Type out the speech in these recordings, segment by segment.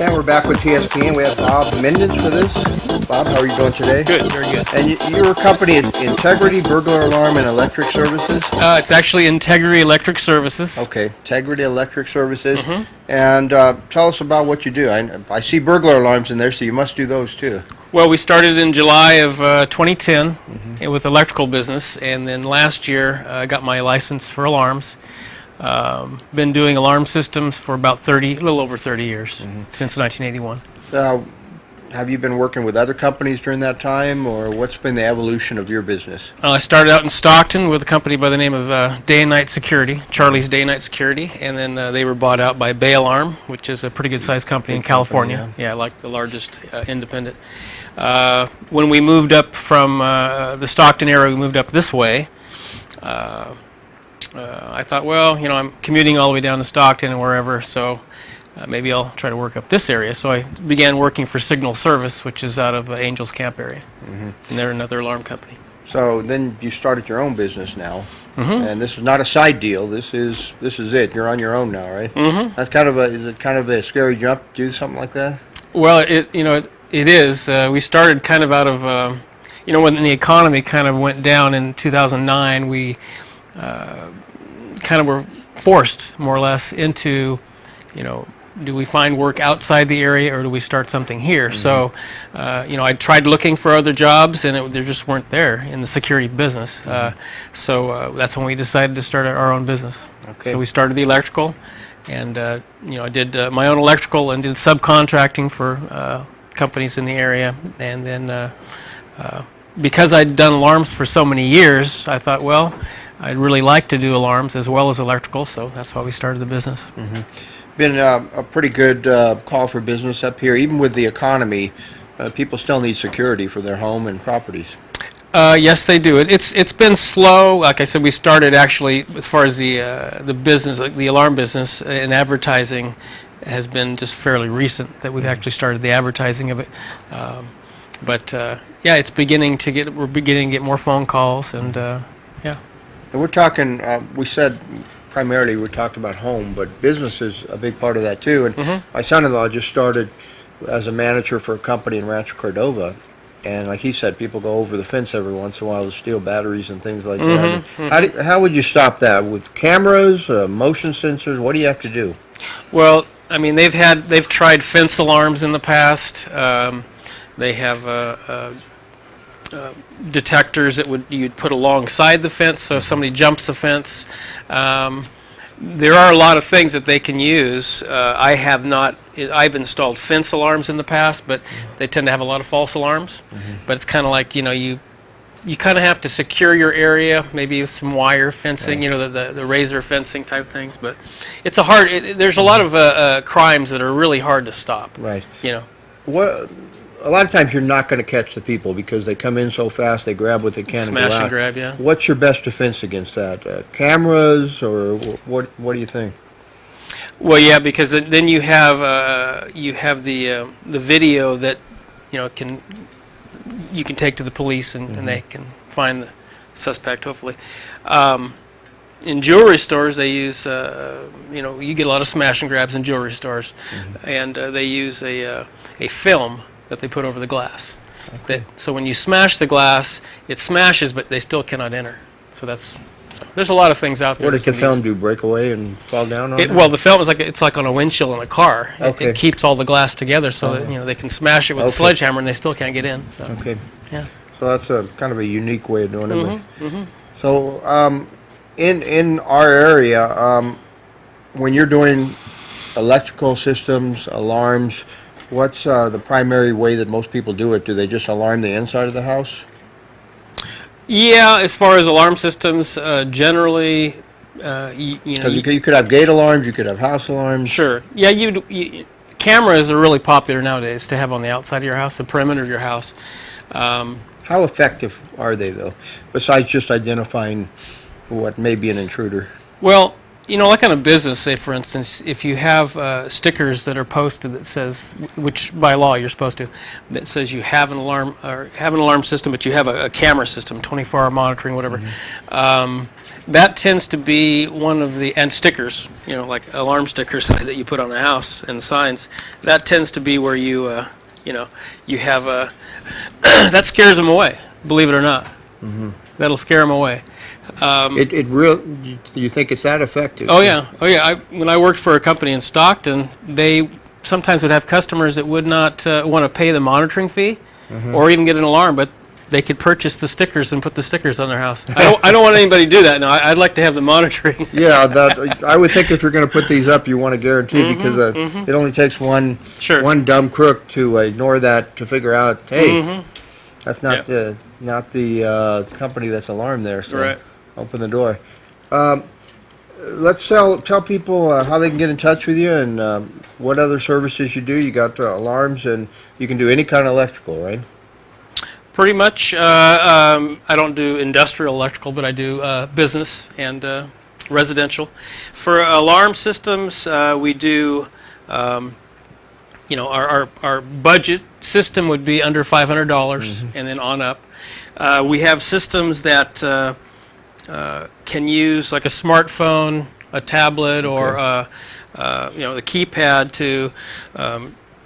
And we're back with TSPN. We have Bob Mendence with us. Bob, how are you doing today? Good, very good. And your company is Integrity Burglar Alarm and Electric Services? It's actually Integrity Electric Services. Okay, Integrity Electric Services. And tell us about what you do. I see burglar alarms in there, so you must do those too. Well, we started in July of 2010 with electrical business, and then last year I got my license for alarms. Been doing alarm systems for about a little over 30 years, since 1981. Have you been working with other companies during that time, or what's been the evolution of your business? I started out in Stockton with a company by the name of Day and Night Security, Charlie's Day and Night Security, and then they were bought out by Bay Alarm, which is a pretty good sized company in California. Yeah, like the largest independent. When we moved up from the Stockton area, we moved up this way. I thought, well, I'm commuting all the way down to Stockton and wherever, so maybe I'll try to work up this area. So I began working for Signal Service, which is out of Angels Camp area, and they're another alarm company. So then you started your own business now, and this is not a side deal. This is it. You're on your own now, right? That's is it kind of a scary jump to do something like that? Well, it is. We started kind of out of, when the economy kind of went down in 2009, we kind of were forced, more or less, into, do we find work outside the area or do we start something here? So, I tried looking for other jobs and there just weren't there in the security business. So that's when we decided to start our own business. Okay. So we started the electrical, and I did my own electrical and did subcontracting for companies in the area. And then because I'd done alarms for so many years, I thought, well, I'd really like to do alarms as well as electrical, so that's why we started the business. Been a pretty good call for business up here. Even with the economy, people still need security for their home and properties. Yes, they do. It's been slow. Like I said, we started actually, as far as the business, like the alarm business and advertising, has been just fairly recent that we've actually started the advertising of it. But it's beginning to we're beginning to get more phone calls, and yeah. And we're talking, we said primarily we talked about home, but business is a big part of that too. And my son-in-law just started as a manager for a company in Rancho Cordova. And like he said, people go over the fence every once in a while to steal batteries and things like that. How would you stop that? With cameras, motion sensors? What do you have to do? Well, I mean, they've tried fence alarms in the past. They have detectors that you'd put alongside the fence, so if somebody jumps the fence, there are a lot of things that they can use. I've installed fence alarms in the past, but they tend to have a lot of false alarms. But it's kind of like, you kind of have to secure your area, maybe with some wire fencing, the razor fencing type things. But it's there's a lot of crimes that are really hard to stop. Right. A lot of times you're not going to catch the people because they come in so fast, they grab what they can and go out. Smash and grab, yeah. What's your best defense against that? Cameras, or what do you think? Well, yeah, because then you have the video that you can take to the police and they can find the suspect, hopefully. In jewelry stores, they use you get a lot of smash and grabs in jewelry stores, and they use a film that they put over the glass. Okay. So when you smash the glass, it smashes, but they still cannot enter. So there's a lot of things out there. What does the film do? Break away and fall down on it? Well, the film is like on a windshield in a car. Okay. It keeps all the glass together, so that they can smash it with a sledgehammer and they still can't get in. So. Okay. Yeah. So that's a kind of a unique way of doing it. So in our area, when you're doing electrical systems, alarms, what's the primary way that most people do it? Do they just alarm the inside of the house? Yeah, as far as alarm systems, generally, Because you could have gate alarms, you could have house alarms. Sure. Yeah, cameras are really popular nowadays to have on the outside of your house, the perimeter of your house. How effective are they, though, besides just identifying what may be an intruder? Well, like on a business, say for instance, if you have stickers that are posted that says, which by law you're supposed to, that says you have an alarm system, but you have a camera system, 24-hour monitoring, whatever. that tends to be one of the, and stickers, like alarm stickers that you put on a house and signs. That tends to be where you have a that scares them away. Believe it or not, that'll scare them away. Do you think it's that effective? Oh yeah. When I worked for a company in Stockton, they sometimes would have customers that would not want to pay the monitoring fee or even get an alarm, but they could purchase the stickers and put the stickers on their house. I don't want anybody to do that. No, I'd like to have the monitoring. Yeah, I would think if you're going to put these up, you want to guarantee because it only takes one dumb crook to ignore that to figure out, hey, that's not the company that's alarmed there. So right. Open the door. Let's tell people how they can get in touch with you and what other services you do. You got alarms, and you can do any kind of electrical, right? Pretty much. I don't do industrial electrical, but I do business and residential. For alarm systems, we do. Our budget system would be under $500 and then on up. We have systems that can use like a smartphone, a tablet, or the keypad to,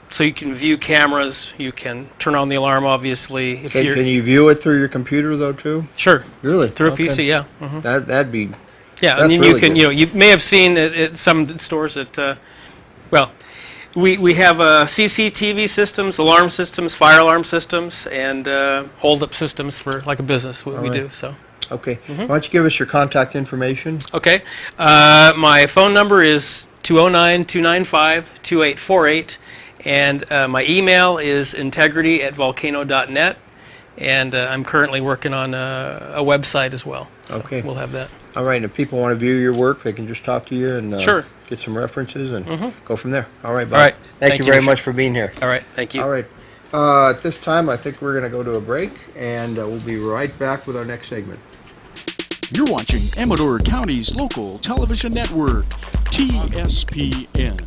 so you can view cameras. You can turn on the alarm, obviously. Can you view it through your computer though too? Sure. Really? Through a PC, yeah. That'd be. Yeah, that's and then really you can, good. you may have seen at some stores that, we have CCTV systems, alarm systems, fire alarm systems, and hold-up systems for like a business. We do so. Okay. Why don't you give us your contact information? Okay. My phone number is 209-295-2848, and my email is integrity@volcano.net, and I'm currently working on a website as well. So Okay. we'll have that. All right. And if people want to view your work, they can just talk to you and Sure. get some references and go from there. All right, Bob. All right. Thank you very much for being here. All right. Thank you. All right. At this time, I think we're going to go to a break, and we'll be right back with our next segment. You're watching Amador County's local television network, TSPN.